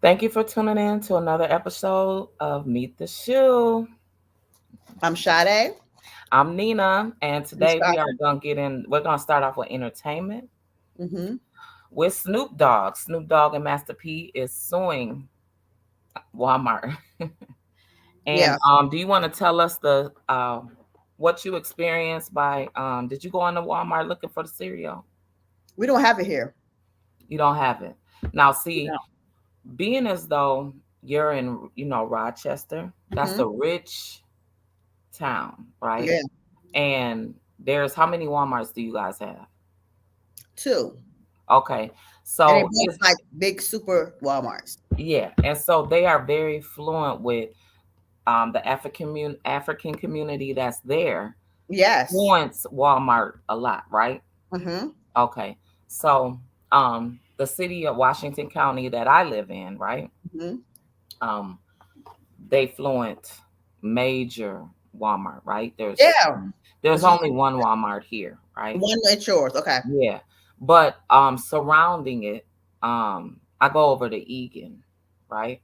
Thank you for tuning in to another episode of Meet the Shoe. I'm Sade. I'm Nina, and We today we start. are going to get in. We're going to start off with entertainment Mm-hmm. with Snoop Dogg. Snoop Dogg and Master P is suing Walmart. And Yeah, do you want to tell us the what you experienced by? Did you go on to Walmart looking for the cereal? we don't have it here. You don't have it now. We See, don't. being as though you're in, Rochester, that's Mm-hmm. a rich town, right? Yeah, And there's how many Walmarts do you guys have? two, Okay. and they So both it's like big super WalMarts. yeah, and so they are very fluent with the African community that's there Yes. fluents Walmart a lot, right? Mm-hmm. Okay. So the city of Washington County that I live in, right? Mm-hmm. Um they fluent major Walmart, right? Yeah, There's which is only one Walmart here, right? one at yours. Okay. Yeah. But surrounding it, I go over to Egan, right?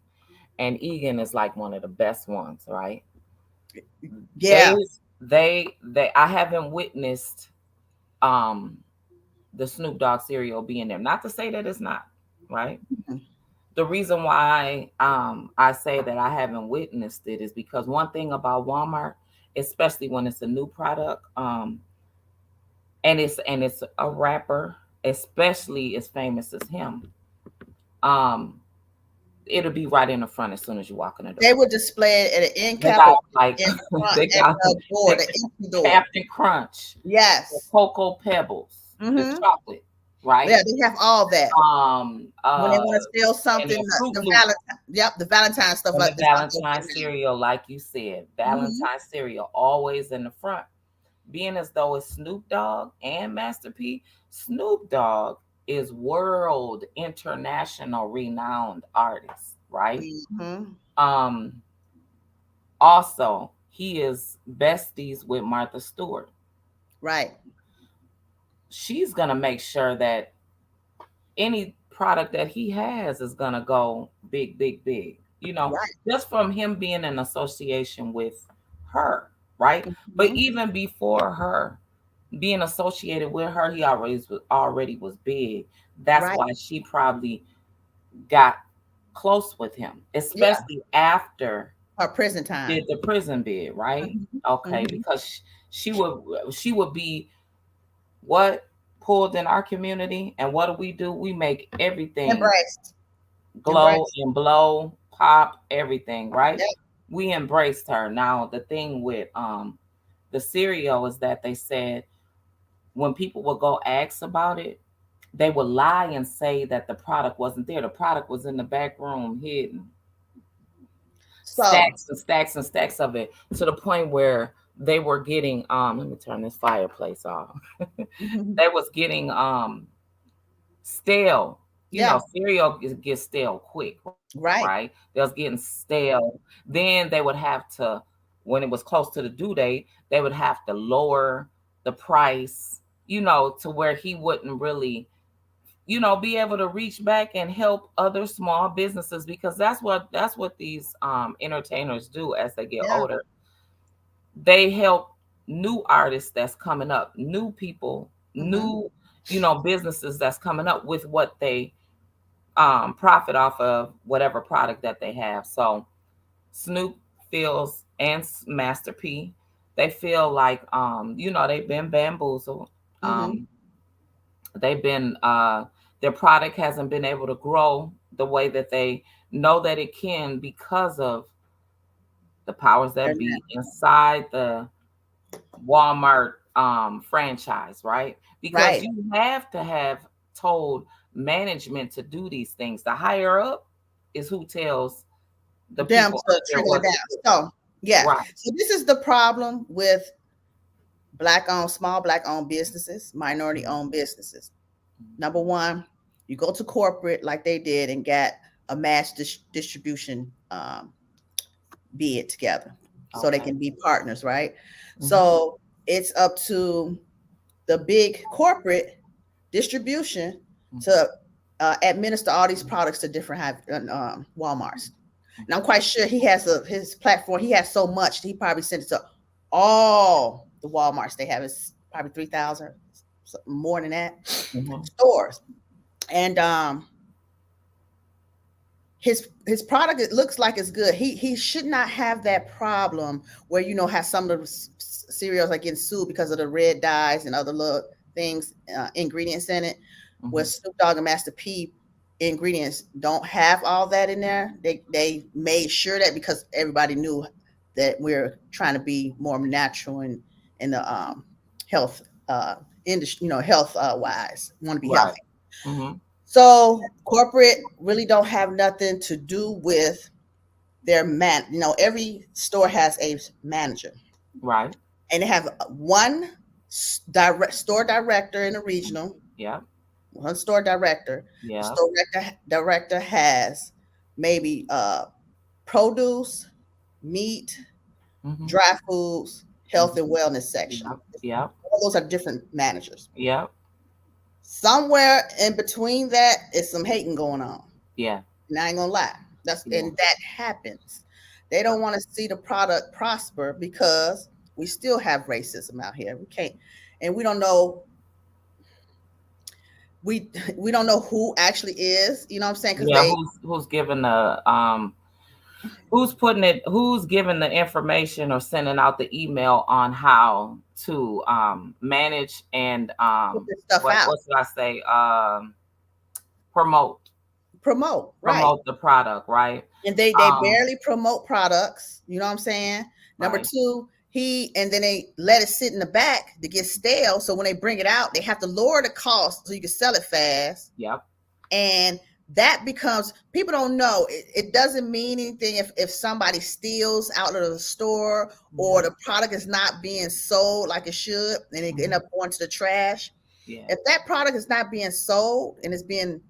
And Egan is like one of the best ones, right? They Yeah. they I haven't witnessed um the Snoop Dogg cereal being there. Not to say that it's not, right? Mhm. The reason why I say that I haven't witnessed it is because one thing about Walmart, especially when it's a new product, and it's a rapper, especially as famous as him, um, it'll be right in the front as soon as you walk in the door. They would display it at an end They cap got or like in front they at got the door, they the entry door. Captain Crunch, the Yes. Cocoa Pebbles, the Mm-hmm. chocolate, right? Yeah, they have all that. Um, When they uh, want to sell and something, the Fruit the Loop Valentine, yep, the Valentine stuff and the like this. Valentine cereal, like you said, Mm-hmm. Valentine cereal always in the front, being as though it's Snoop Dogg and Master P. Snoop Dogg is world international renowned artist, right? Mm-hmm. Um, Also, he is besties with Martha Stewart. Right. She's gonna make sure that any product that he has is gonna go big, big, big. Right. Just from him being in association with her, right? But Mm-hmm. even before her being associated with her, he already was big. That's Right. why she probably got close with him, Yeah. especially after Or prison time. did the prison bid, right? Mhm, Okay, mhm. because she would be what pulled in our community, and what do? We make everything Embraced, glow embraced. and blow, pop, everything, right? Yeah, We embraced her. Now the thing with the cereal is that they said when people would go ask about it, they would lie and say that the product wasn't there. The product was in the back room hidden, so stacks and stacks and stacks of it, to the point where they were getting let me turn this fireplace off. mhm. They was getting stale. Yeah, Cereal gets stale quick, right? right. They was getting stale. Then they would have to, when it was close to the due date, they would have to lower the price, to where he wouldn't really, be able to reach back and help other small businesses, because that's what these entertainers do as they get Yeah, older. They help new artists that's coming up, new people, mhm. new, businesses that's coming up with what they profit off of, whatever product that they have. So Snoop feels, and Master P, they feel like they've been bamboozled. Mhm. Um they've been their product hasn't been able to grow the way that they know that it can, because of the powers And that that- be inside the Walmart franchise, right? Because Right. you have to have told management to do these things. The higher up is who tells the Them people to they're trickle it working down. with. So yeah. Right. So this is the problem with small black owned businesses, minority owned businesses. Number one, you go to corporate like they did and got a mass distribution bid together so they Okay. can be partners, right? Hmm. So it's up to the big corporate distribution to Hmm. administer all these products to different Walmarts. And I'm quite sure he has his platform. He has so much he probably sent it to all the Walmarts. They have is probably 3,000, more than that, Mm-hmm. stores. And his product, it looks like it's good. He should not have that problem where have some of the cereals like getting sued because of the red dyes and other little things, ingredients in it. Where Mm-hmm. Snoop Dogg and Master P ingredients don't have all that in there. They made sure that because everybody knew that we're trying to be more natural and in the health industry, health wise, want to be Right. healthy. Mm-hmm. So corporate really don't have nothing to do with their man. Every store has a manager, Right. and they have one store director in the regional, Yep. one store director. The Yep. store director has maybe produce, meat, Mm-hmm. dry foods, health and Mm-hmm. wellness section. Yep. Yep. All those are different managers. Yep. Somewhere in between that is some hating going on. Yeah. And I ain't gonna lie. Yeah. And that happens. They don't want to see the product prosper because we still have racism out here. We can't, and we don't know we we don't know who actually is. You know what I'm saying? Because Yeah. they Who's giving the who's putting it, who's giving the information or sending out the email on how to manage and put this stuff out, what should I say, promote promote, right? promote the product, right? And they um barely promote products. You know what I'm saying? Number right. two, and then they let it sit in the back to get stale. So when they bring it out, they have to lower the cost so you can sell it fast. Yep. And that becomes, people don't know, it doesn't mean anything if somebody steals out of the store or Yep. the product is not being sold like it should and it end Mhm. up going to the trash. Yeah. If that product is not being sold and it's being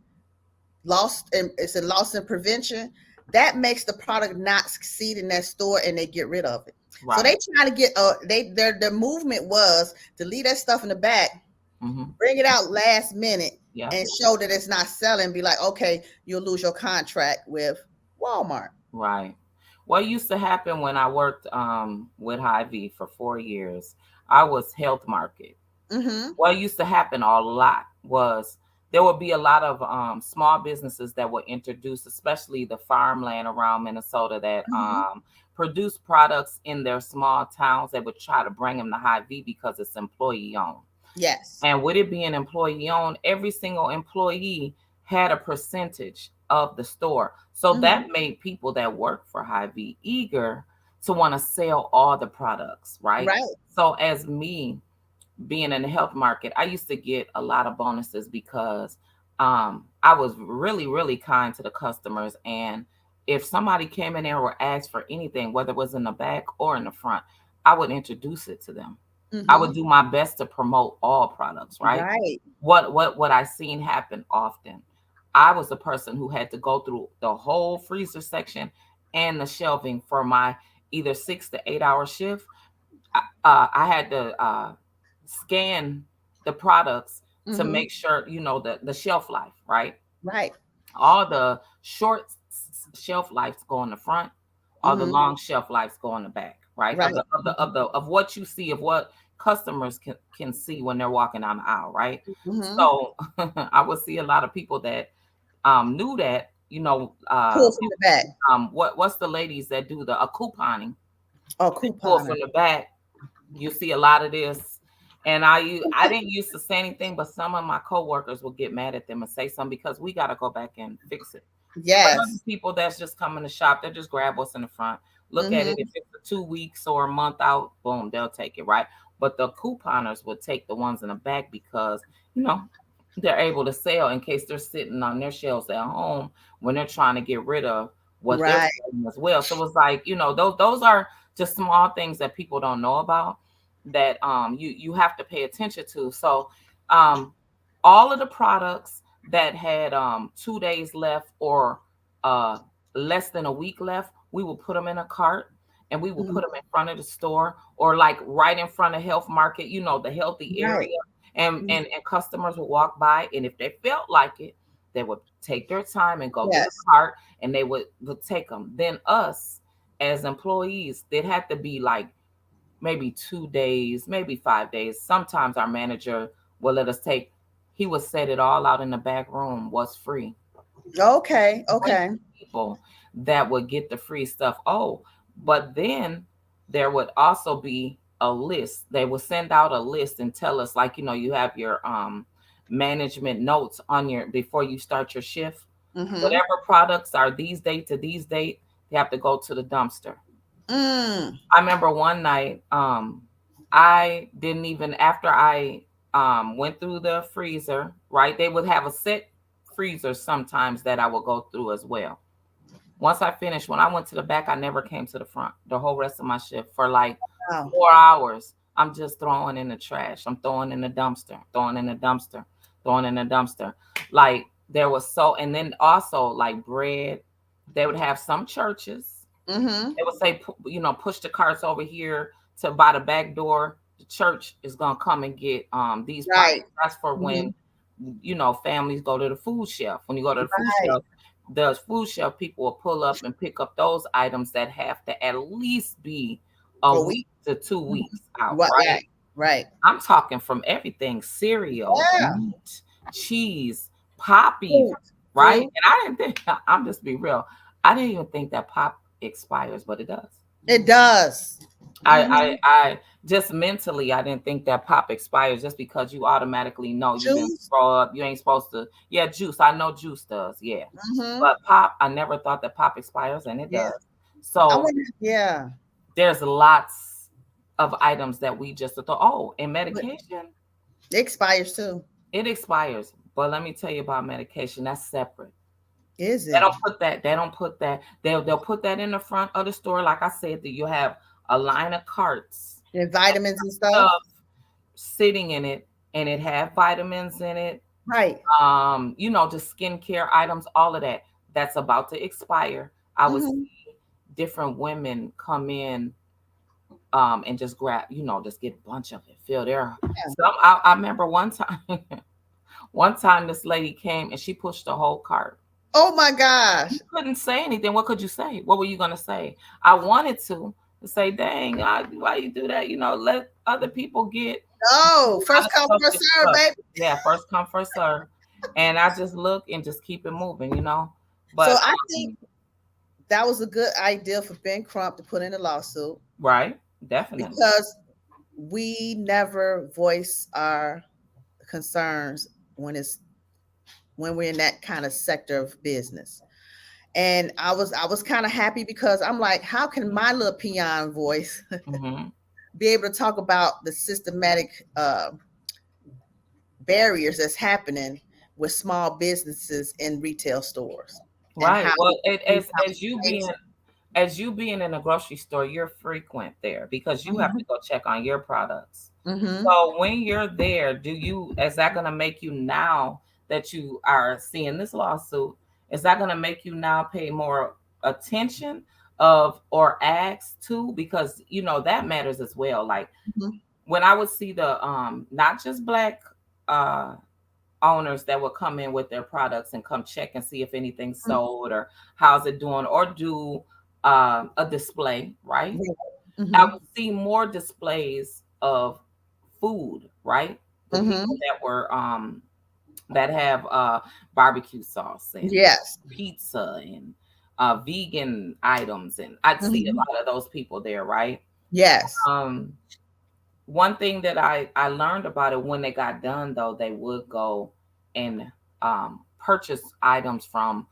lost, and it's a loss in prevention, that makes the product not succeed in that store and they get rid of it. So they Right. trying to get their movement was to leave that stuff in the back, Hmm. bring it out last minute, Yep. and show that it's not selling. Be like, okay, you'll lose your contract with Walmart. Right. What used to happen when I worked with Hy-Vee for 4 years, I was health market. Mm-hmm. What used to happen a lot was there would be a lot of small businesses that would introduce, especially the farmland around Minnesota, that Mm-hmm. produce products in their small towns. They would try to bring them to Hy-Vee because it's employee owned. Yes. And with it being employee owned, every single employee had a percentage of the store. So Mm-hmm. that made people that work for Hy-Vee eager to want to sell all the products, right? Right. So as me being in the health market, I used to get a lot of bonuses because I was really, really kind to the customers. And if somebody came in there or asked for anything, whether it was in the back or in the front, I would introduce it to them. I Mm-hmm. would do my best to promote all products, right? Right. What I seen happen often. I was the person who had to go through the whole freezer section and the shelving for my either 6 to 8 hour shift. I had to scan the products to Mm-hmm. make sure the shelf life, right? Right. All the short shelf lives go in the front, all the Mm-hmm. long shelf lives go in the back, right? Right. Of what you see, of what customers can see when they're walking down the aisle, right? Mm-hmm. So I would see a lot of people that knew that, Pull from the back. what's the ladies that do the couponing, Oh, they pull couponer. from the back. You see a lot of this. And I didn't used to say anything, but some of my coworkers will get mad at them and say something because we got to go back and fix it. But other Yes. people that's just coming to shop, they just grab what's in the front, look at it. Mm-hmm. If it's for 2 weeks or a month out, boom, they'll take it, right? But the couponers would take the ones in the back because you know they're able to sell in case they're sitting on their shelves at home when they're trying to get rid of what they're Right. selling as well. So it's like those are just small things that people don't know about that you have to pay attention to. So um all of the products that had 2 days left or uh less than a week left, we will put them in a cart and we will Mhm. put them in front of the store or like right in front of health market, the healthy Right. area. And Mhm. and customers will walk by, and if they felt like it, would take their time and go get a Yes. cart, and they would take them. Then us as employees, it had to be like maybe 2 days, maybe 5 days. Sometimes our manager will let us take. He would set it all out in the back room, was free. Okay. Wait Okay. for people that would get the free stuff. Oh, but then there would also be a list. They would send out a list and tell us, like, you have your management notes on your before you start your shift. Mm-hmm. Whatever products are these date to these date, they have to go to the dumpster. Mm. I remember one night, I didn't even after I went through the freezer, right? They would have a set freezer sometimes that I would go through as well. Once I finished, when I went to the back, I never came to the front the whole rest of my shift for like Wow. 4 hours. I'm just throwing in the trash. I'm throwing in the dumpster, throwing in the dumpster, throwing in the dumpster. Like there was so, and then also like bread. They would have some churches. Mm-hmm. They would say, push the carts over here to by the back door. The church is gonna come and get these products. Right. That's for Mm-hmm. when families go to the food shelf. When you go to the food Right. shelf, the food shelf people will pull up and pick up those items that have to at least be a A week. week to 2 weeks out, What? right? Right. Right. I'm talking from everything: cereal, Yeah. meat, cheese, pop, even, Fruit. right? Fruit. And I didn't think. I'm just be real. I didn't even think that pop expires, but it does. It does. I, Mm-hmm. I, I just mentally, I didn't think that pop expires just because you automatically know you've been Juice. brought up. You ain't supposed to. Yeah, juice. I know juice does. Yeah, Mm-hmm. but pop, I never thought that pop expires, and it Yeah. does. I So wonder. Yeah. there's lots of items that we just thought. Oh, and But medication, it expires too. it expires. But let me tell you about medication. That's separate. Is They it? don't put that. They don't put that. They'll put that in the front of the store. Like I said, that you have a line of carts And vitamins and stuff. stuff sitting in it, and it have vitamins in it, Right. just skincare items, all of that that's about to expire. I would Mm-hmm. see different women come in and just grab, just get a bunch of it, fill their Yeah. some. I remember one time one time this lady came and she pushed the whole cart. Oh my gosh. You couldn't say anything. What could you say? What were you gonna say? I wanted to say, dang, why you do that? Let other people get No. a lot First of come, stuff first get serve, stuck. baby. Yeah, first come, first serve. And I just look and just keep it moving. So But I think that was a good idea for Ben Crump to put in a lawsuit right, definitely. because we never voice our concerns when we're in that kind of sector of business. And I was kind of happy because I'm like, how can my little peon voice Hmm. be able to talk about the systematic barriers that's happening with small businesses in retail stores and Right. how Well, we as you being as you being in a grocery store, you're frequent there because you have to go check on your products. mm-hmm. So when you're there, is that going to make you now that you are seeing this lawsuit, is that going to make you now pay more attention of or ask too? Because that matters as well. Like Mm-hmm. when I would see the not just black uh owners that will come in with their products and come check and see if anything's sold or how's it doing or do a display, right? I Mm-hmm. would see more displays of food, right? The Mm-hmm. people that have barbecue sauce and Yes. pizza and vegan items, and I'd see a Mm-hmm. lot of those people there, right? Yes. Um, One thing that I learned about it when they got done though, they would go and purchase items from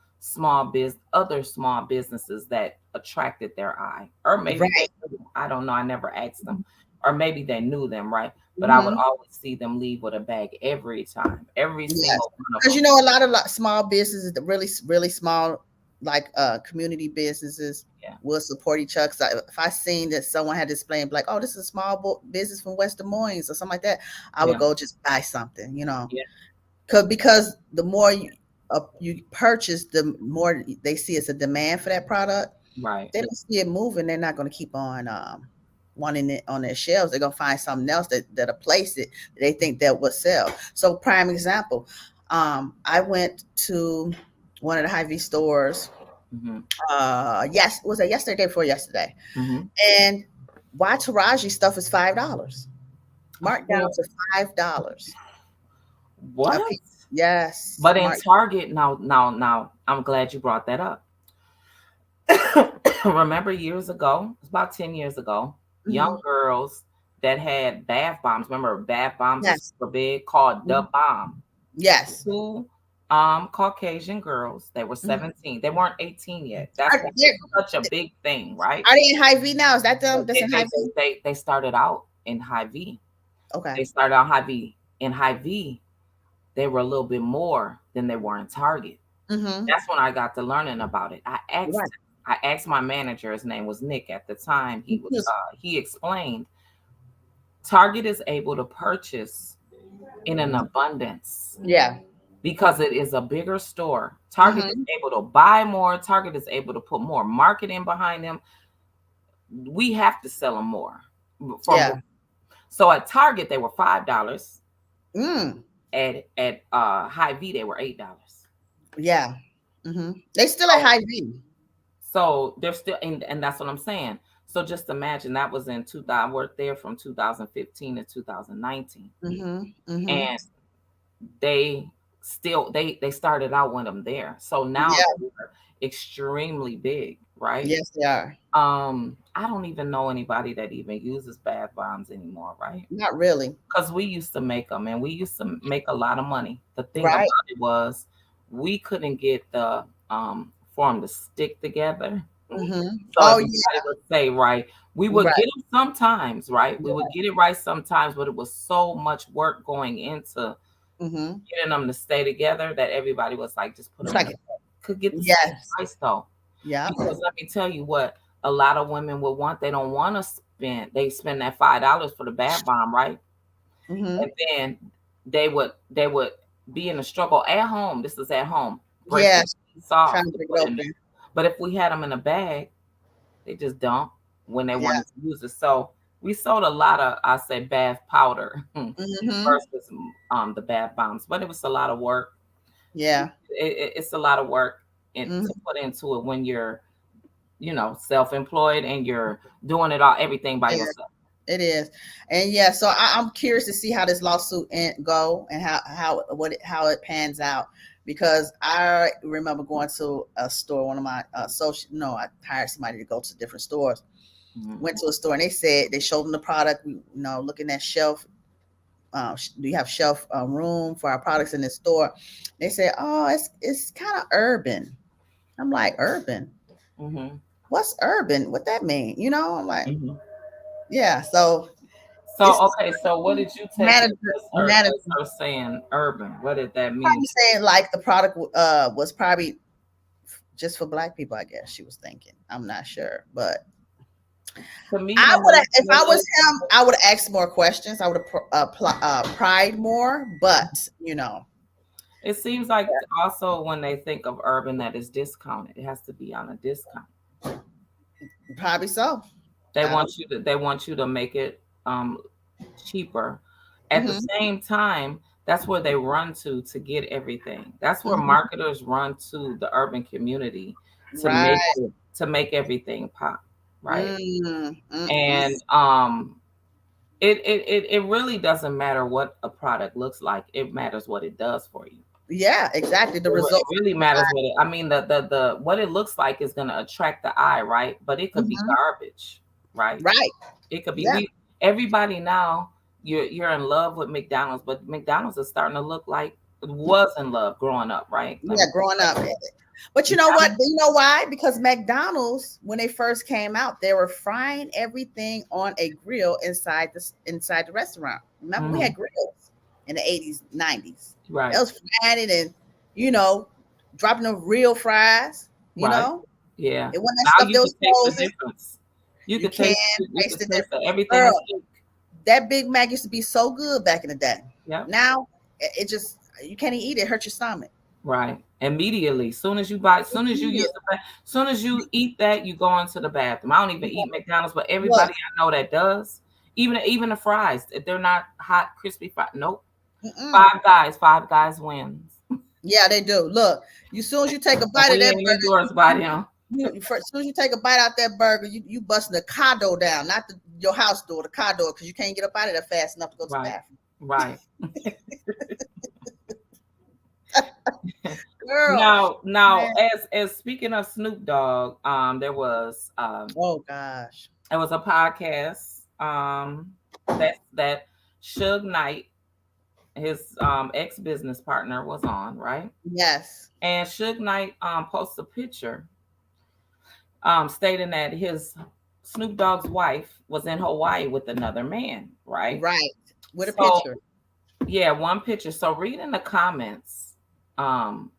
other small businesses that attracted their eye, or maybe Right. I don't know. I never asked them, or maybe they knew them, right? But I would Mm-hmm. always see them leave with a bag every time, every Yes. single one of Because them. a lot of small businesses, the really really small, like community businesses, Yeah, will support each other. 'Cause if I seen that someone had displaying like, oh, this is a small business from West Des Moines or something like that, I would yeah, go just buy something. yeah, Because the more you purchase, the more they see it's a demand for that product. right, They don't see it moving, they're not going to keep on wanting it on their shelves. They're going to find something else that'll place it that they think that will sell. So prime example, I went to one of the Hy-Vee stores. Mm-hmm. Yes, was it yesterday, day before yesterday? Mm-hmm. And why Taraji stuff is $5, marked down Well, to $5 a what? piece. Yes, But in mark. Target, now, I'm glad you brought that up. Remember years ago, it's about 10 years ago, young Hmm. girls that had bath bombs. Remember, bath bombs are Yes. super big, called the Mhm. bomb. Yes. Two Caucasian girls. They were Mhm. 17. They weren't 18 yet. That's why it's such a big thing, right? Are they in Hy-Vee now? Is that them So that's in Hy-Vee? they started out in high V. Okay. They started out high V. In high V, they were a little bit more than they were in Target. Mm-hmm. That's when I got to learning about it. Right. I asked my manager, his name was Nick at the time. He explained Target is able to purchase in an abundance Yeah. because it is a bigger store. Target is Mm-hmm. able to buy more, Target is able to put more marketing behind them. We have to sell them more from Yeah. so at Target they were $5. Mm. At High V they were $8. Yeah. Mm-hmm. They still at So Hy-Vee. so they're still and that's what I'm saying. So just imagine that was in 2000. I worked there from 2015 to 2019, Mm-hmm. Mm-hmm. and they they started out with them there. So now Yeah. they're extremely big, right? Yes, they are. I don't even know anybody that even uses bath bombs anymore, right? Not really. Because we used to make them and we used to make a lot of money. The thing about Right. it was we couldn't get the for them to stick together. Mm-hmm. So Oh everybody yeah. would say, right, we would Right. get them sometimes, right? We would Yeah. get it right sometimes, but it was so much work going into Mm-hmm. getting them to stay together that everybody was like, just put It's them in like a could get the same yes. price though. Yeah. Because let me tell you what a lot of women would want. They don't want to spend. They spend that $5 for the bath bomb, right? Mm-hmm. And then they would be in a struggle at home. This is at home. Break the Yes. piece Trying off to to break it put in there. open. But if we had them in a bag, they just dump when they Yeah. wanted to use it. So we sold a lot of, I say, bath powder Mm-hmm. versus the bath bombs. But it was a lot of work. Yeah. It's a lot of work Mm-hmm. to put into it when you're, self-employed and you're doing it all, everything by Yeah. yourself. It is, and yeah. So I'm curious to see how this lawsuit go and how it pans out, because I remember going to a store. One of my social no, I hired somebody to go to different stores. Mhm. Went to a store and they showed them the product. Looking at shelf. Do you have shelf room for our products in this store? They said, oh, it's kind of urban. I'm like, urban? Mhm. What's urban? What that mean? I'm like, Mhm. yeah. So So it's okay, so what did you take manager manager as her saying urban? What did that mean? probably saying like the product was probably just for black people. I guess she was thinking. I'm not sure, but To me, I would have, if when I was those, him, I would have asked more questions. I would have pried more, but it seems like also when they think of urban that is discounted, it has to be on a discount. probably so. They I don't. want you to make it cheaper. At the Hmm. same time, that's where they run to get everything. That's where Hmm. marketers run to the urban community Right. to make everything pop, right? Mm, mm, mm. And it really doesn't matter what a product looks like. It matters what it does for you. Yeah, exactly. The It results. really matters what it. I mean, the what it looks like is going to attract the eye, right? But it could be Hmm. garbage, right? Right. It could be Yeah. we. Everybody now you're in love with McDonald's, but McDonald's is starting to look like it was in love growing up, right? Let Yeah. me Growing up. But you know what? McDonald's. You know why? Because McDonald's, when they first came out, they were frying everything on a grill inside the restaurant. Remember, we had Mhm, grills in the 80s, 90s. They right, was frying it and you know, dropping the real fries. You right, know, yeah. it wasn't that Now stuff you that can was taste the frozen. difference. You You could can taste you taste could the taste that difference, everything is girl. cheap. That Big Mac used to be so good back in the day. Yep. Now it just you can't even eat it. Hurt your stomach. Right. Immediately, soon as you use soon as you eat that, you go into the bathroom. I don't even eat McDonald's, but Look, everybody I know that does, even the fries, if they're not hot, crispy fries. Nope. mm-mm. Five Guys wins. Yeah, they do. Look, you soon as you take a bite of We that ain't burger, endorsed by them. as soon as you take a bite out that burger, you busting the car door down, not your house door, the car door, because you can't get up out of there fast enough to go to the Right, bathroom. right. Girl, Now, man. as speaking of Snoop Dogg, Oh gosh. there was a podcast that Suge Knight, his ex business partner, was on, right? Yes. And Suge Knight posted a picture stating that his Snoop Dogg's wife was in Hawaii with another man, right? Right. With a So picture. yeah, one picture. So reading the comments, um,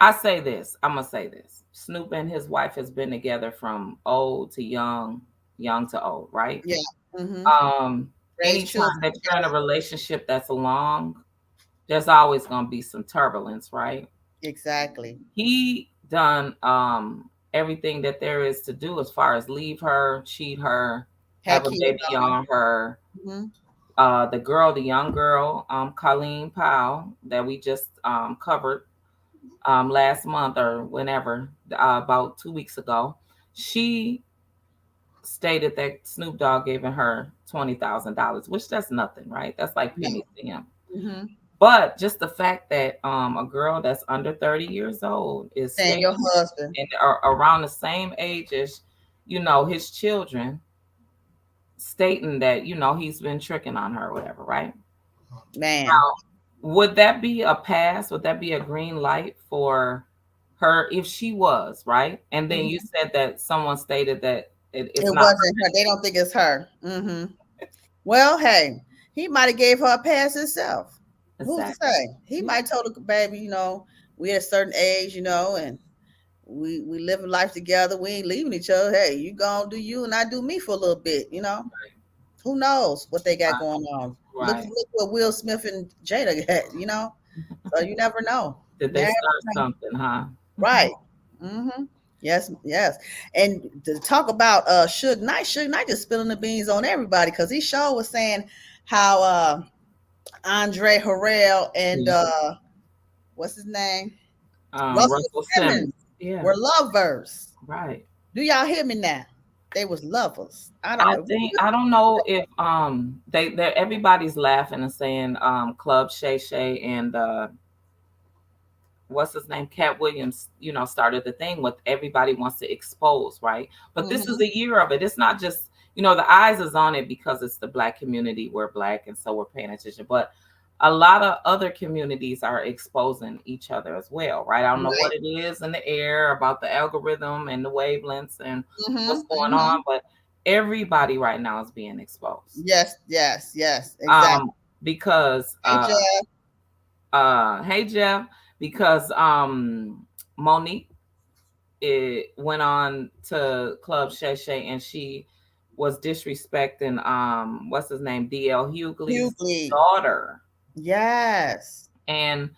I'm gonna say this. Snoop and his wife has been together from old to young, young to old, right? Yeah. Mm-hmm. Um, Raise anytime children that you're in a together. relationship that's long, there's always gonna be some turbulence, right? Exactly. He done everything that there is to do as far as leave her, cheat her, Had have a kids baby on on her. her. The young girl, Colleen Powell, that we just covered last month or whenever, about 2 weeks ago, she stated that Snoop Dogg giving her $20,000, which that's nothing, right? That's like No. pennies to him. Mm-hmm. But just the fact that a girl that's under 30 years old is Saying staying your husband, and are around the same age as, his children, stating that, he's been tricking on her or whatever, right? man. Now, would that be a pass? Would that be a green light for her if she was, right? And then you Mm-hmm. said that someone stated that it's It not wasn't her. They don't think it's her. Mm-hmm. Well, hey, he might have gave her a pass himself. her. Who's to Exactly. say? He Yeah. might told her, baby, we at a certain age, and we living life together. We ain't leaving each other. Hey, you gonna do you and I do me for a little bit. Who knows what they got going on? Look, Right. look what Will Smith and Jada got. So you never know. Did they Never start know. something, huh? Right. Mm-hmm. Yes, yes. And to talk about Suge Knight just spilling the beans on everybody because he sure was saying how Andre Harrell and Yeah. what's his name? Russell Russell Simmons Simmons. Yeah. were lovers. Right. Do y'all hear me now? They was lovers. I I don't think I don't know if they everybody's laughing and saying Club Shay Shay and what's his name, Cat Williams, started the thing with everybody wants to expose, right? But this is Mhm. a year of it. It's not just, the eyes is on it because it's the black community. We're black and so we're paying attention. But a lot of other communities are exposing each other as well, right? I don't know Right. what it is in the air about the algorithm and the wavelengths and what's Mhm. going on, Mhm. but everybody right now is being exposed. Yes, yes, yes. Exactly. Um, because Hey Jeff. hey Jeff, because Monique, it went on to Club Shay Shay and she was disrespecting what's his name, DL Hughley's Hughley. daughter. Yes. And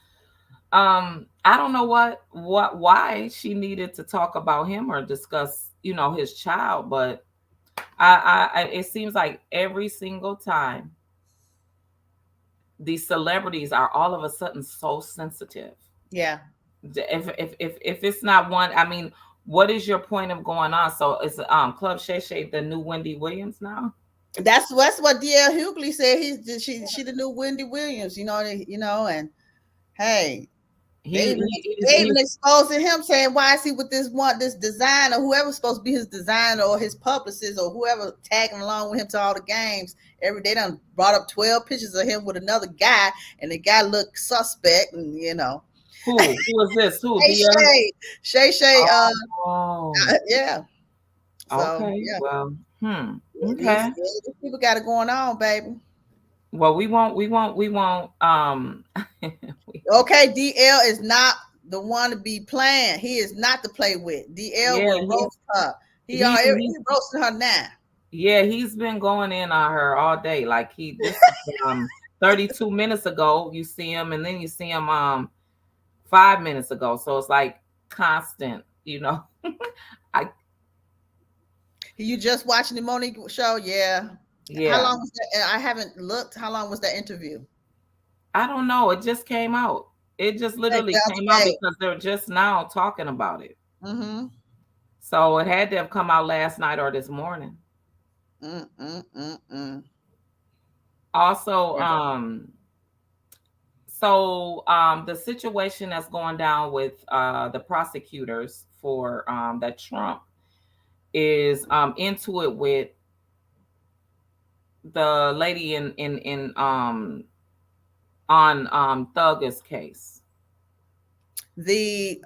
I don't know why she needed to talk about him or discuss, his child, but it seems like every single time these celebrities are all of a sudden so sensitive. Yeah. If it's not one, I mean, what is your point of going on? So is Club Shay Shay the new Wendy Williams now? That's what DL Hughley said. She the new Wendy Williams. And hey, He, they even he he's, they even he's exposing him saying why is he with this designer, whoever's supposed to be his designer or his publicist or whoever tagging along with him to all the games. They done brought up 12 pictures of him with another guy, and the guy looked suspect, and who is this? Who Hey DL? Shay, Oh, yeah. So okay. yeah, Well, these, okay. these people got it going on, baby. Well, we won't. Okay, DL is not the one to be playing. He is not to play with. DL Yeah, will roast her. He he's roasting her now. yeah, he's been going in on her all day. Like this is 32 minutes ago, you see him, and then you see him 5 minutes ago. So it's like constant. I You just watching the Monique show? Yeah. How yeah. long was that? I haven't looked. How long was that interview? I don't know. It just came out. It just Like literally came out today. because they're just now talking about it. Mm-hmm. So it had to have come out last night or this morning. Mm-mm-mm-mm. Also, Yeah. the situation that's going down with the prosecutors for that Trump is into it with the lady in on Thugger's case. The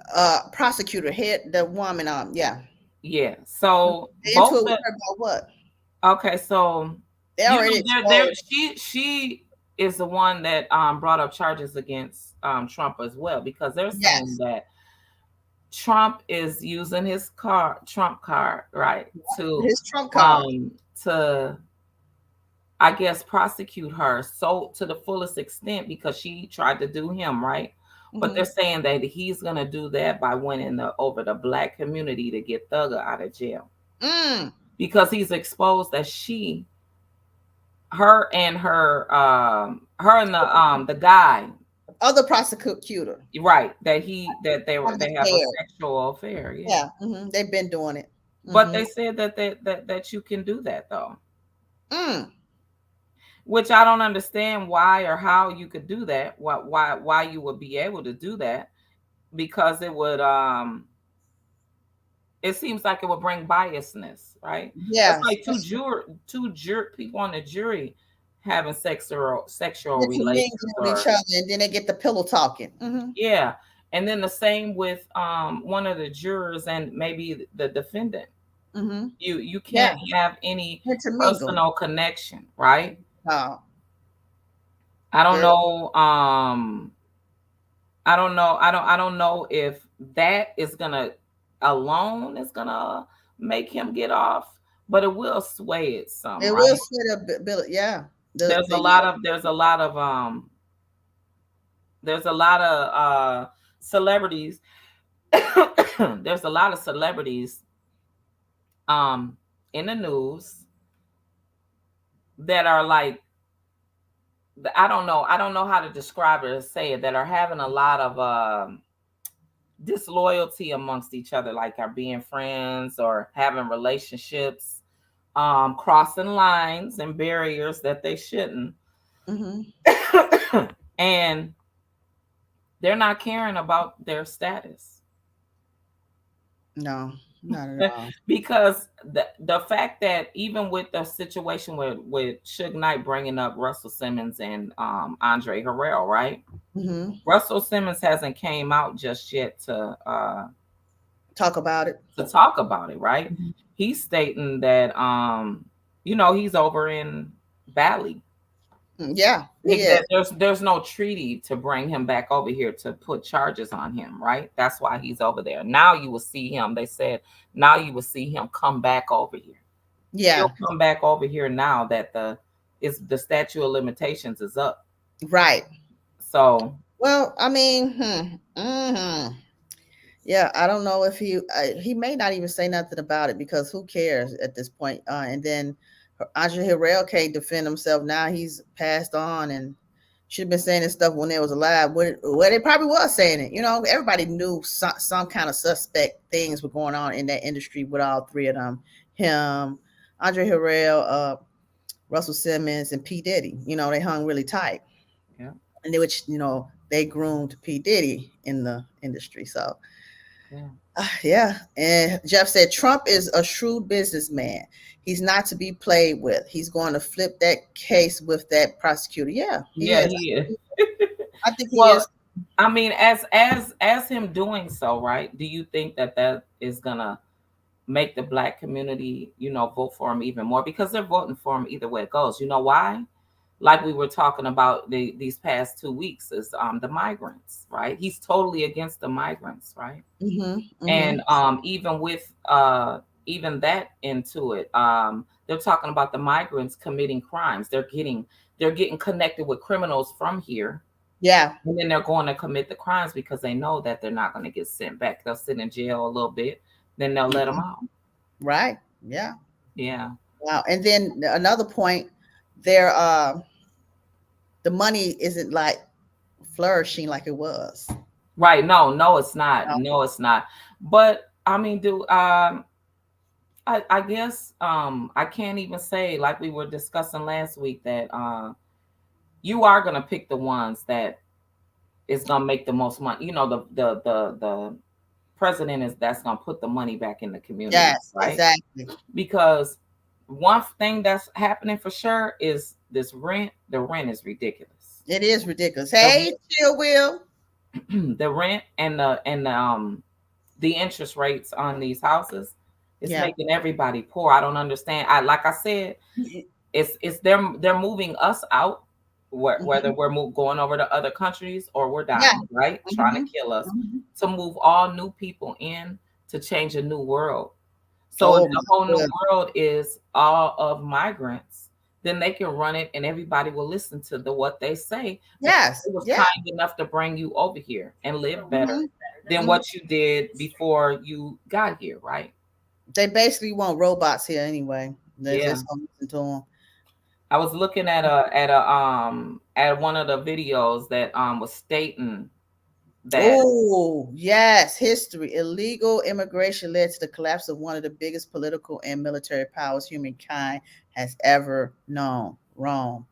prosecutor hit the woman. Yeah. Yeah. So They into both it with the her about what? okay, so They already there exposed. she is the one that brought up charges against Trump as well because they're saying Yes. that Trump is using his Trump card, right, to His trump card. um to I guess prosecute her so to the fullest extent because she tried to do him, right? But they're Hmm. saying that he's gonna do that by winning over the black community to get Thugger out of jail Mm. because he's exposed that her and her and the guy, Other prosecutor right, that have they have a affair. sexual affair, yeah. Yeah. They've been doing it. But Hmm. they said that you can do that though, Mm. which I don't understand why or how you could do that. Why you would be able to do that? Because it seems like it would bring biasness, right? That's Yes. like two people on the jury having sexual relations Intermingling with each or other, and then they get the pillow talking. Hmm. yeah. And then the same with one of the jurors and maybe the defendant. Hmm. You Yeah. can't have any Intermingle. personal connection, right? Oh, I don't girl. know. I don't know. I don't know if that is gonna alone is gonna make him get off, but it will sway it some, It will right? set a bill. Yeah. There's a The lot of there's a lot of celebrities. There's a lot of celebrities um in the news that are like I don't know how to describe it or say it that are having a lot of disloyalty amongst each other, like are being friends or having relationships, crossing lines and barriers that they shouldn't. hmm And they're not caring about their status. No, not at all. Because the fact that even with the situation with Suge Knight bringing up Russell Simmons and Andre Harrell, right? Hmm. Russell Simmons hasn't came out just yet Talk about it. to talk about it, right? Mhm. He's stating that he's over in Bali. Yeah, he is. That there's no treaty to bring him back over here to put charges on him, right? That's why he's over there. Now you will see him. They said now you will see him come back over here. Yeah, He'll come back over here now that the statute of limitations is up. right. So Well, I mean, yeah, I don't know if he may not even say nothing about it because who cares at this point? And then Andre Harrell can't defend himself now. He's passed on and should have been saying this stuff when they was alive. Where they probably was saying it. Everybody knew some kind of suspect things were going on in that industry with all three of them. Him, Andre Harrell, Russell Simmons, and P. Diddy. They hung really tight. yeah, And which, they groomed P. Diddy in the industry. So yeah, yeah. And Jeff said Trump is a shrewd businessman. He's not to be played with. He's going to flip that case with that prosecutor. Yeah, he yeah, is. he is. I think he Well, is. I mean, as him doing so, right? Do you think that is gonna make the black community, vote for him even more because they're voting for him either way it goes. You know why? Like we were talking about these past 2 weeks is the migrants, right? He's totally against the migrants, right? Mm-hmm. Mm-hmm. And even with even that into it, they're talking about the migrants committing crimes. They're getting connected with criminals from here, Yeah. and then they're going to commit the crimes because they know that they're not going to get sent back. They'll sit in jail a little bit, then they'll let them out. Right. Yeah. Yeah. Wow. And then another point, there the money isn't like flourishing like it was. Right. No, no, it's not. No. No, it's not. But I mean, do I guess I can't even say, like we were discussing last week, that you are gonna pick the ones that is gonna make the most money. You know, the president is that's gonna put the money back in the community, Yes, right? exactly. Because one thing that's happening for sure is this rent. The rent is ridiculous. It is ridiculous. The Hey, chill, Will. the rent and the interest rates on these houses is Yeah. making everybody poor. I don't understand. I like I said, it's they're moving us out, whether Mhm. we're going over to other countries or we're Yeah. dying, right? Trying to Mhm. kill us, Mhm. to move all new people in to change a new world. So Oh the my whole new goodness. world is all of migrants. Then they can run it, and everybody will listen to what they say, because Yes. it was Yeah. kind enough to bring you over here and live better Mhm. than Mhm. what you did before you got here, right? They basically want robots here anyway. They Yeah. just don't listen to them. I was looking at one of the videos that was stating that. Oh, yes. History. Illegal immigration led to the collapse of one of the biggest political and military powers humankind has ever known. Rome.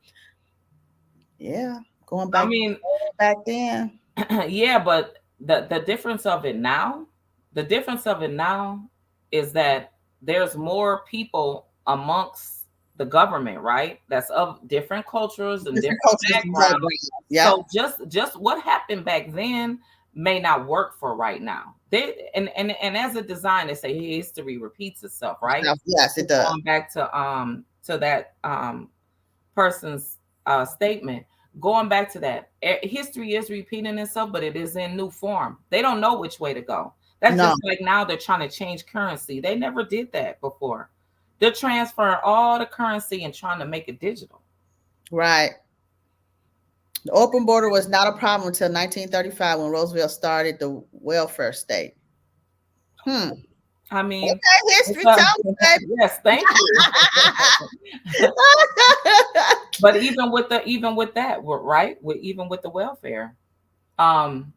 Yeah. Going I back mean, back then. yeah, but the difference of it now, the difference of it now is that there's more people amongst the government, right? That's of different cultures and Different different cultures and backgrounds. backgrounds. Yeah. So just what happened back then may not work for right now. They and as a design, they say history repeats itself, right? Yes, it Just does. going back to that person's statement, going back to that, history is repeating itself, but it is in new form. They don't know which way to go. That's No. just like now they're trying to change currency. They never did that before. They're transferring all the currency and trying to make it digital. Right. The open border was not a problem until 1935 when Roosevelt started the welfare state. Hmm. I mean, Okay, it's history, a, tell me, baby. yes, thank you. But even with that, right? Even with the welfare, um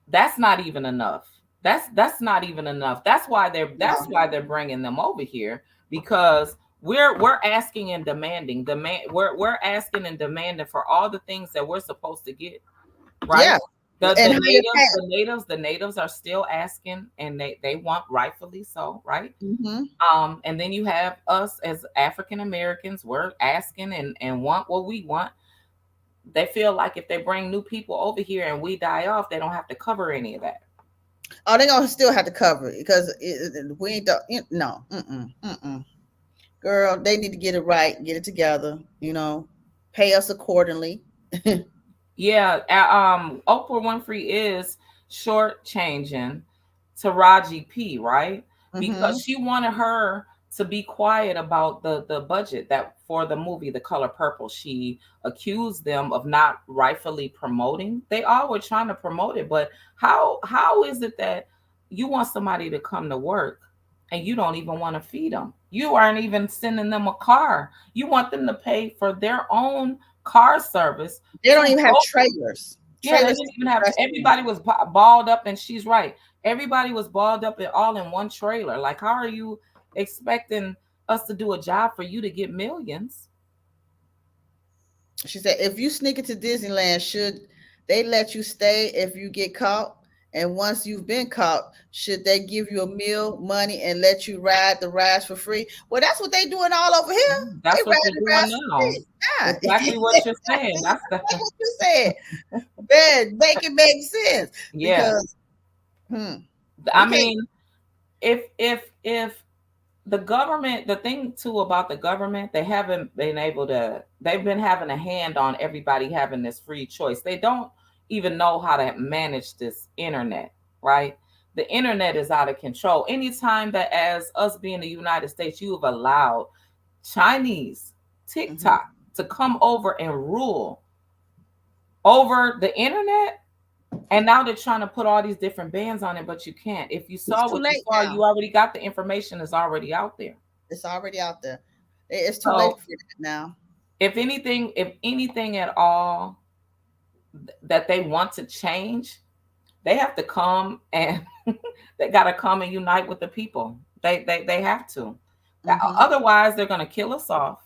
that's not even enough. That's not even enough. That's No. why they're bringing them over here, because we're asking and demanding, we're asking and demanding for all the things that we're supposed to get, right? Yeah. the And the how you natives pay? the natives are still asking, and they want, rightfully so, right? Mm-hmm. And then you have us as African Americans, we're asking and want what we want. They feel like if they bring new people over here and we die off, they don't have to cover any of that. Oh, they're gonna still have to cover it because we ain't no. Mm-mm, mm-mm. Girl, they need to get it right, get it together. Pay us accordingly. Yeah, Oprah Winfrey is shortchanging Taraji P, right? Because Mm-hmm. she wanted her to be quiet about the budget that for the movie The Color Purple. She accused them of not rightfully promoting. They all were trying to promote it, but how is it that you want somebody to come to work and you don't even want to feed them? You aren't even sending them a car. You want them to pay for their own car service They to don't even have go. trailers. Yeah, they Trailers didn't to even the have. restaurant. Everybody was balled up, and she's right. Everybody was balled up and all in one trailer. Like, how are you expecting us to do a job for you to get millions? She said, if you sneak into Disneyland, should they let you stay if you get caught? And once you've been caught, should they give you a meal, money, and let you ride the rides for free? Well, that's what they doing all over here. They That's what ride they're the doing rides for now. free. Yeah. Exactly what you're saying. That's Exactly the what you said. Man, make it make sense. yeah. Because hmm, we I can't. mean, if the government, the thing too about the government, they haven't been able to. They've been having a hand on everybody having this free choice. They don't even know how to manage this internet, right? The internet is out of control. Anytime that, as us being the United States, you have allowed Chinese Mhm. TikTok to come over and rule over the internet, and now they're trying to put all these different bans on it, but you can't. If you It's saw too what you late saw, now. you already got the information is already out there. It's already out there. It's too late So for that now. if anything at all, that they want to change, they have to come and they got to come and unite with the people. They have to. Mm-hmm. Otherwise, they're going to kill us off.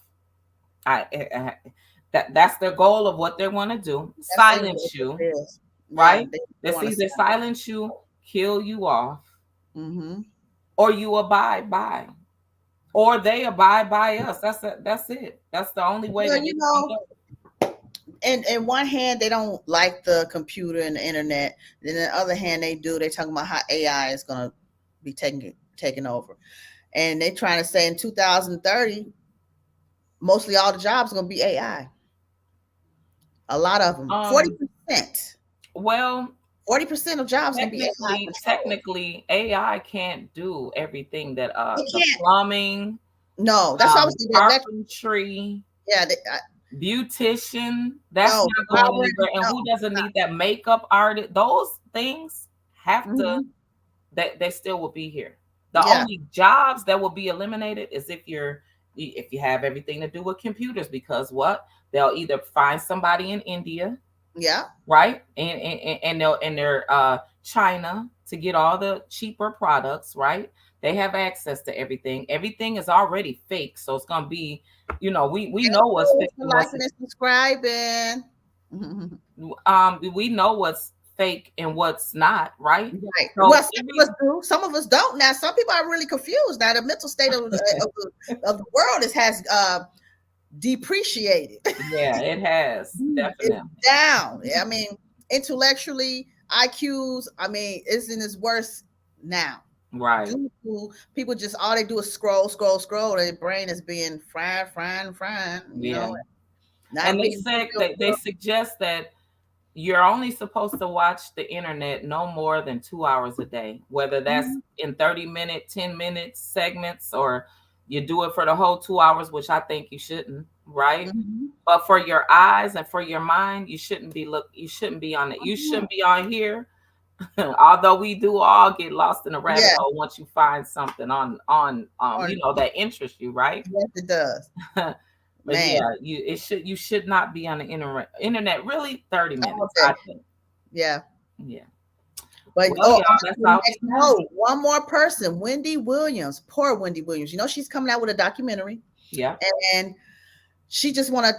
That's their goal of what they want to do. That's they what Silence you, it is. Yeah, right? they That's want to either sound. silence you, kill you off, Mm-hmm. or you abide by, or they abide by us. That's it. That's the only way Well, that you it's gonna know, go. in one hand they don't like the computer and the internet. Then the other hand they do. They talking about how AI is gonna be taking over, and they trying to say in 2030, mostly all the jobs are gonna be AI. A lot of them, Um, 40%. well, 40% of jobs gonna be AI technically, controlled. technically, AI can't do everything that It the can't. plumbing, No, that's what I was saying. The electric. carpentry, Yeah. beautician, that's No, the not going power. anywhere. And No, who it's doesn't not. need that makeup artist? Those things have to, Hmm. they still will be here. The Yeah. only jobs that will be eliminated is if you have everything to do with computers, because what? They'll either find somebody in India, Yeah. right? And they're China to get all the cheaper products, right? They have access to everything. Everything is already fake, so it's gonna be, we know what's fake For and what's liking and subscribing. Mhm. we know what's fake and what's not, right? Right. Well, So some every of us do. Some of us don't. Now, some people are really confused. Now, the mental state of the world has depreciated. yeah, it has It's definitely. down. I mean, intellectually, IQs. I mean, it's in its worst now. Right. Due to people just all they do is scroll, scroll, scroll. Their brain is being fried, fried, fried. Yeah. Not And they being said real. that they suggest that you're only supposed to watch the internet no more than 2 hours a day, whether that's Mhm, in 30-minute, 10-minute segments, or you do it for the whole 2 hours, which I think you shouldn't, right? mhm, But for your eyes and for your mind, you shouldn't be on it. You mhm. shouldn't be on here. Although we do all get lost in a rabbit Yeah, hole once you find something on on that interests you, right? yes, it does, But man. yeah, you should not be on the internet really 30 All minutes, I day, think. yeah. Yeah. But Well, y'all, on to that's the all next we have. note, one more person, Wendy Williams. Poor Wendy Williams. You know she's coming out with a documentary, Yeah. and she just want to.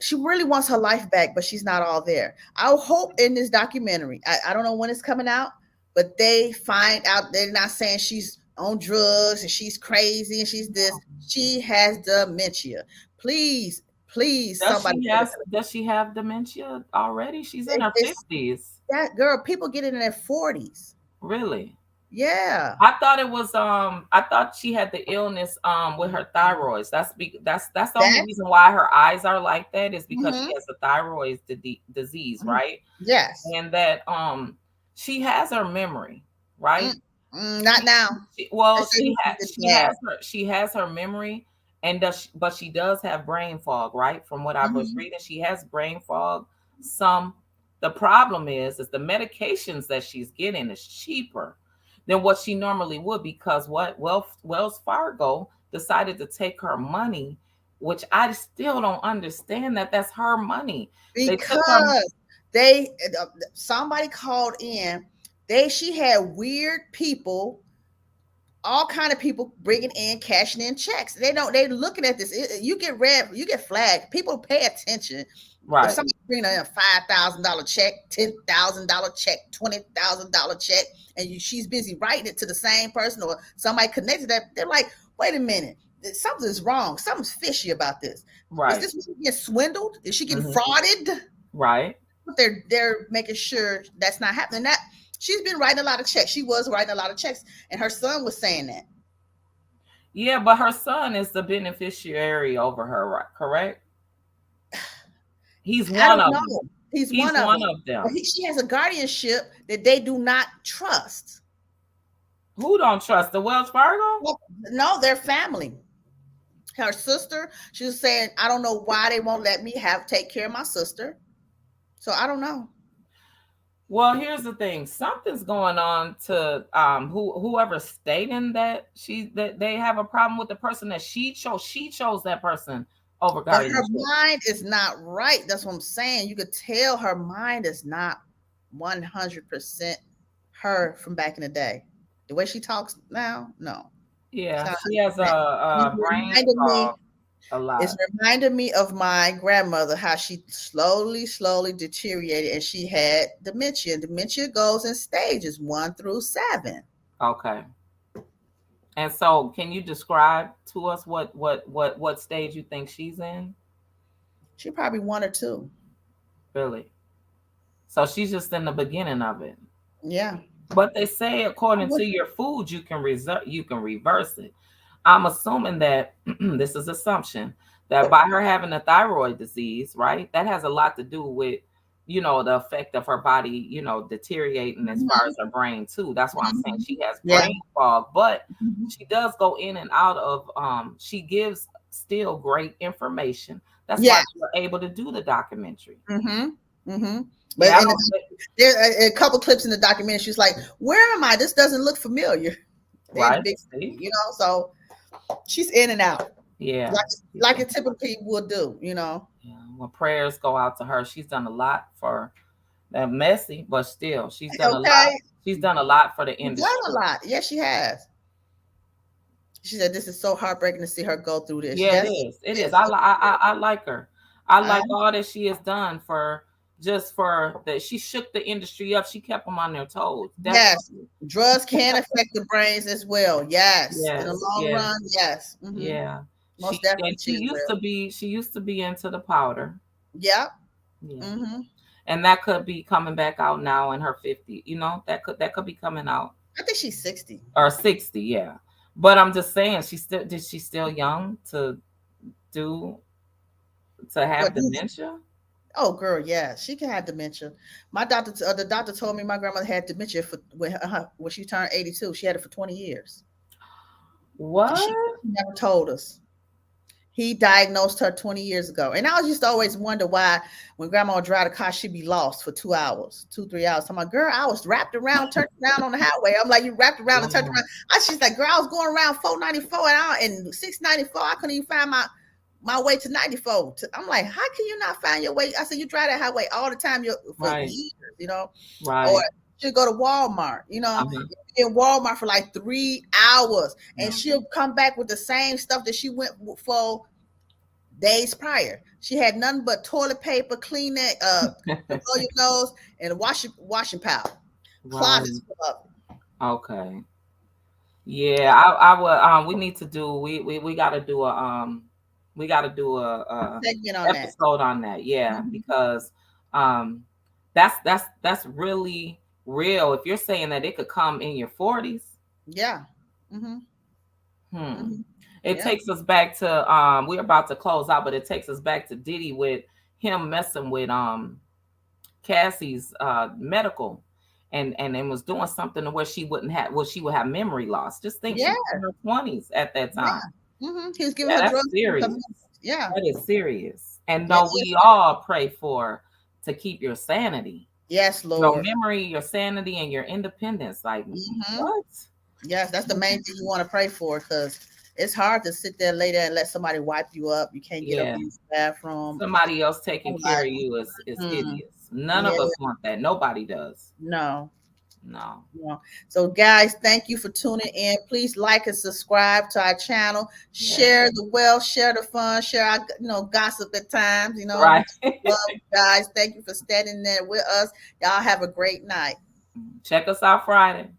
She really wants her life back, but she's not all there. I hope in this documentary, I don't know when it's coming out, but they find out they're not saying she's on drugs and she's crazy and she's this. She has dementia. Please, please, somebody take her to Does she have dementia already? She's in her it's 50s. that girl. People get it in their 40s. Really? Yeah. I thought she had the illness with her thyroids. That's the only That. reason why her eyes are like that, is because Hmm. she has a thyroid disease, right? Yes. And that she has her memory, Mm, right? not now. They Well, say this is the dad. she has her memory, and but she does have brain fog, right? From what I was Hmm. reading, she has brain fog. Some The problem is the medications that she's getting is cheaper than what she normally would, because what Wells Fargo decided to take her money, which I still don't understand. That's her money. They took her. Because they somebody called in. She had weird people, all kind of people bringing in, cashing in checks. They looking at this. You get red, you get flagged. People pay attention. If Right, somebody bringing in a $5,000 check, $10,000 check, $20,000 check, and she's busy writing it to the same person or somebody connected that, they're like, wait a minute, something's wrong. Something's fishy about this. Is right, this woman getting swindled? Is she getting hmm, frauded? right. But they're making sure that's not happening. That she's been writing a lot of checks. She was writing a lot of checks, and her son was saying that. Yeah, but her son is the beneficiary over her, right? Correct? He's I one don't of them. know. He's He's one of one them. of But them. she has a guardianship that they do not trust. Who don't trust the Wells Fargo? Well, no, they're family. Her sister, she was saying, I don't know why they won't let me take care of my sister. So I don't know. Well, here's the thing. Something's going on to whoever's stating that they have a problem with the person that she chose. She chose that person over But her guardianship. mind is not right. That's what I'm saying. You could tell her mind is not 100% her from back in the day. The way she talks now, no. It's Yeah, not she has 100%. And a brain fog a it's lot. reminded me of my grandmother, how she slowly, slowly deteriorated and she had dementia. Dementia goes in stages 1 through 7. Okay. And so, can you describe to us what stage you think she's in? She probably 1 or 2. Really? So she's just in the beginning of it. Yeah. But they say I according to wish- your food, you can reverse it. I'm assuming that this is assumption that by her having a thyroid disease, right, that has a lot to do with, the effect of her body, deteriorating as far Mhm, as her brain too. That's why I'm saying mhm. she has Yeah. brain fog, but Mhm. she does go in and out of. She gives still great information. That's why Yeah. you were able to do the documentary. Mhm. Mhm. But Yeah, I in don't. there a couple clips in the documentary, she's like, "Where am I? This doesn't look familiar." They in the Right? big See? city. So she's in and out, Yeah. like She's like in. it typically would do. Yeah, well, prayers go out to her. She's done a lot for that messy, but still, she's done a lot. Okay, She's done a lot for the she's done a industry. lot. Yes, she has. She said, "This is so heartbreaking to see her go through this." Yeah, it Yes, is. It it is. is. I like her. I Uh, like all that she has done for just for that. She shook the industry up. She kept them on their toes. yes, Definitely. drugs can affect the brains as well. Yes, in the Yes. long Yes. run, yes. Yeah. Most And definitely, she she used will. to be. She used to be into the powder. Yep. Yeah. hmm And that could be coming back out now in her 50. That could be coming out. I think she's 60. Or 60, yeah. But I'm just saying, she's still young do to What? have dementia? Oh, girl, yeah, she can have dementia. The doctor told me my grandmother had dementia when she turned 82. She had it for 20 years. She What? never told us. He diagnosed her 20 years ago. And I was just always wonder why when grandma would drive the car, she'd be lost for 2 hours, 2, 3 hours. I'm like, girl, I was wrapped around, turned around on the highway. I'm like, you wrapped around and turned Wow. around. She's like, girl, I was going around 494 and 694. I couldn't even find my way to 94. I'm like, how can you not find your way? I said, you drive that highway all the time for Right. years. Or Right. she'll go to Walmart, Uh-huh. in Walmart for like 3 hours, and Mhm. she'll come back with the same stuff that she went for days prior. She had nothing but toilet paper, Kleenex, to blow your nose, and washing powder. Closets Right. full of it. Okay. Yeah, I would we need to do we gotta do a Segment on that. episode on that. Yeah, Mhm. because um that's really real. If you're saying that it could come in your 40s. Yeah. hmm Hmm. hmm It Yeah. takes us back to we're about to close out, but it takes us back to Diddy with him messing with Cassie's medical and was doing something to where she would have memory loss. Just think she Yeah. was in her 20s at that time. Yeah. He was giving Yeah, her that's drugs. serious. Yeah. That is serious. And It no, is. we all pray for to keep your sanity, Yes, your Lord. memory, your sanity, and your independence. Like hmm what? Yes, that's the main thing you want to pray for, because it's hard to sit there later and let somebody wipe you up. You can't get up Yeah. to use the bathroom. Somebody else taking I'm care of like, you is hmm, hideous. None yeah, of us want that. Nobody does. no. No. No. So, guys, thank you for tuning in. Please like and subscribe to our channel. Yeah. Share the wealth, share the fun, share our gossip at times. We Right. just love you guys. Thank you for standing there with us. Y'all have a great night. Check us out Friday.